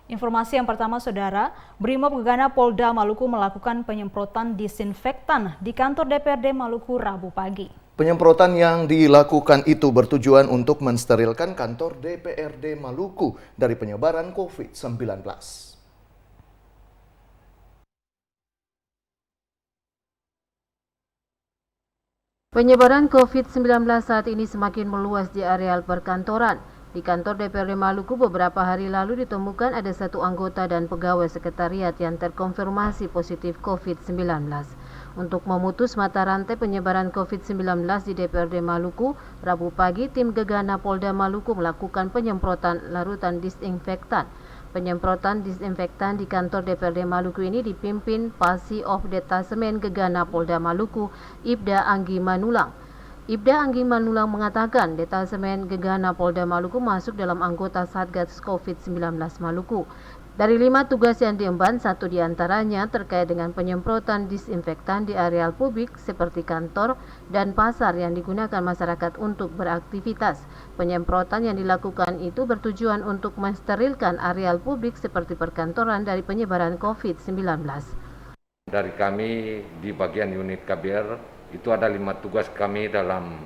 Informasi yang pertama, Saudara, Brimob Gegana Polda Maluku melakukan penyemprotan disinfektan di kantor DPRD Maluku Rabu pagi. Penyemprotan yang dilakukan itu bertujuan untuk mensterilkan kantor DPRD Maluku dari penyebaran COVID-19. Penyebaran COVID-19 saat ini semakin meluas di areal perkantoran. Di kantor DPRD Maluku beberapa hari lalu ditemukan ada satu anggota dan pegawai sekretariat yang terkonfirmasi positif COVID-19. Untuk memutus mata rantai penyebaran COVID-19 di DPRD Maluku, Rabu pagi tim Gegana Polda Maluku melakukan penyemprotan larutan disinfektan. Penyemprotan disinfektan di kantor DPRD Maluku ini dipimpin Pasi of Detasemen Gegana Polda Maluku, Ibda Anggi Manulang. Ibda Anggi Manulang mengatakan Detasemen Gegana Polda Maluku masuk dalam anggota Satgas COVID-19 Maluku. Dari 5 tugas yang diemban, 1 diantaranya terkait dengan penyemprotan disinfektan di areal publik seperti kantor dan pasar yang digunakan masyarakat untuk beraktivitas. Penyemprotan yang dilakukan itu bertujuan untuk mensterilkan areal publik seperti perkantoran dari penyebaran COVID-19. Dari kami di bagian unit KBR, itu ada 5 tugas kami dalam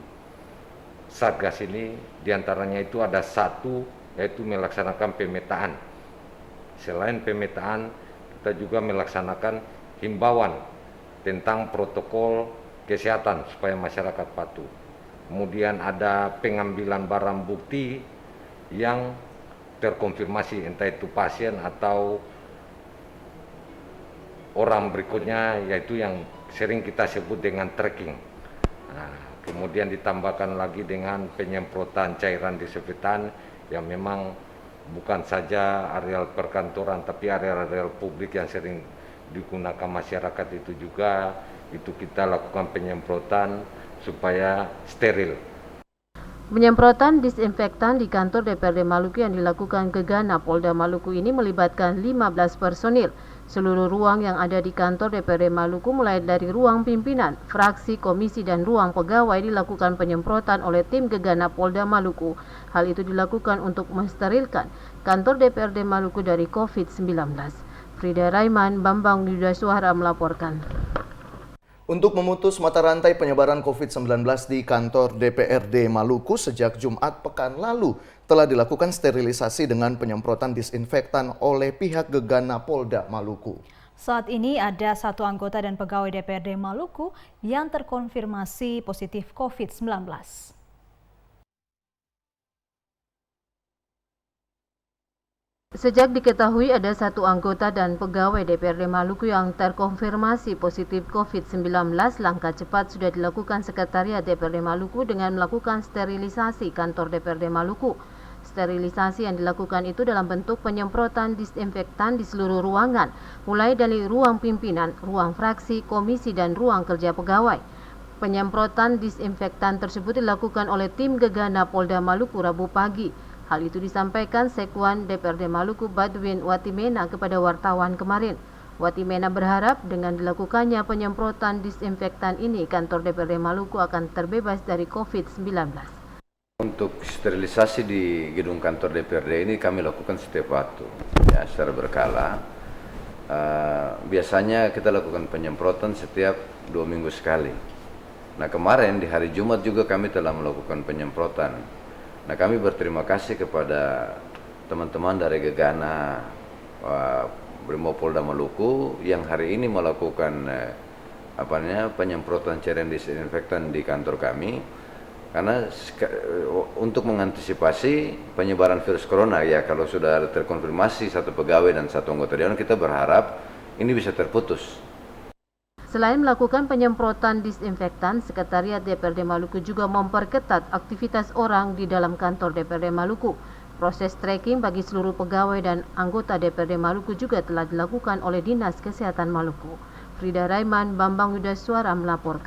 Satgas ini, diantaranya itu ada 1 yaitu melaksanakan pemetaan. Selain pemetaan, kita juga melaksanakan himbauan tentang protokol kesehatan supaya masyarakat patuh. Kemudian ada pengambilan barang bukti yang terkonfirmasi, entah itu pasien atau orang berikutnya, yaitu yang sering kita sebut dengan tracking. Nah, kemudian ditambahkan lagi dengan penyemprotan cairan disinfektan yang memang bukan saja areal perkantoran, tapi areal-areal publik yang sering digunakan masyarakat itu juga, itu kita lakukan penyemprotan supaya steril. Penyemprotan disinfektan di kantor DPRD Maluku yang dilakukan Gegana Polda Maluku ini melibatkan 15 personil. Seluruh ruang yang ada di kantor DPRD Maluku mulai dari ruang pimpinan, fraksi, komisi, dan ruang pegawai dilakukan penyemprotan oleh tim Gegana Polda Maluku. Hal itu dilakukan untuk mensterilkan kantor DPRD Maluku dari COVID-19. Frida Raiman, Bambang Yudhasuara melaporkan. Untuk memutus mata rantai penyebaran COVID-19 di kantor DPRD Maluku sejak Jumat pekan lalu telah dilakukan sterilisasi dengan penyemprotan disinfektan oleh pihak Gegana Polda Maluku. Saat ini ada 1 anggota dan pegawai DPRD Maluku yang terkonfirmasi positif COVID-19. Sejak diketahui ada 1 anggota dan pegawai DPRD Maluku yang terkonfirmasi positif COVID-19, langkah cepat sudah dilakukan Sekretariat DPRD Maluku dengan melakukan sterilisasi kantor DPRD Maluku. Sterilisasi yang dilakukan itu dalam bentuk penyemprotan disinfektan di seluruh ruangan, mulai dari ruang pimpinan, ruang fraksi, komisi, dan ruang kerja pegawai. Penyemprotan disinfektan tersebut dilakukan oleh tim Gegana Polda Maluku Rabu pagi. Hal itu disampaikan Sekwan DPRD Maluku Badwin Watimena kepada wartawan kemarin. Watimena berharap dengan dilakukannya penyemprotan disinfektan ini, kantor DPRD Maluku akan terbebas dari COVID-19. Untuk sterilisasi di gedung kantor DPRD ini kami lakukan setiap waktu, ya, secara berkala. Biasanya kita lakukan penyemprotan setiap 2 minggu sekali. Nah, kemarin di hari Jumat juga kami telah melakukan penyemprotan. Nah, kami berterima kasih kepada teman-teman dari Gegana Brimob Polda Maluku yang hari ini melakukan penyemprotan cairan disinfektan di kantor kami, karena untuk mengantisipasi penyebaran virus corona, ya, kalau sudah terkonfirmasi 1 pegawai dan 1 anggota dewan, kita berharap ini bisa terputus. Selain melakukan penyemprotan disinfektan, Sekretariat DPRD Maluku juga memperketat aktivitas orang di dalam kantor DPRD Maluku. Proses tracking bagi seluruh pegawai dan anggota DPRD Maluku juga telah dilakukan oleh Dinas Kesehatan Maluku. Frida Raiman, Bambang Yudhasuara melaporkan.